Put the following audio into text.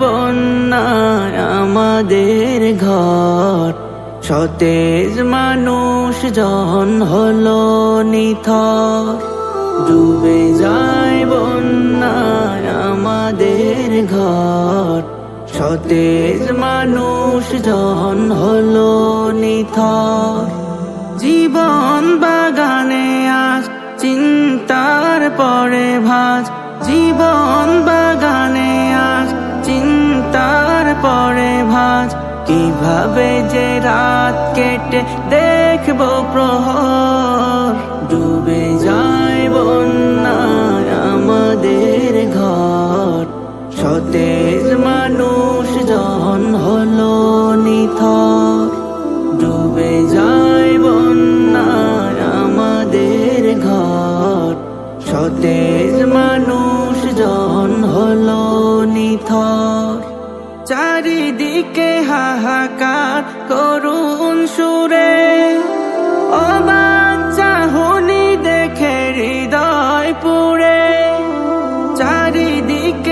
বন্যায় আমাদের ঘর, সতেজ মানুষ জন হলো নিথর। ডুবে যায় বন্যায় আমাদের ঘর, সতেজ মানুষ জন হলো নিথর। জীবন বাগানে আজ চিন্তার পরে ভাজ, জীবন বাগানে আজ চিন্তার পরে ভাজ। কিভাবে যে রাত কেটে দেখবো প্রহর, ডুবে যায় বন্যায় আমাদের ঘর, সতেজ মানুষ জন হলো নিথর। ডুবে যায় বন্যায় আমাদের ঘর, সতেজ মানুষ জন হলো নিথর। চারিদিকে হাহাকার করুণ সুরে,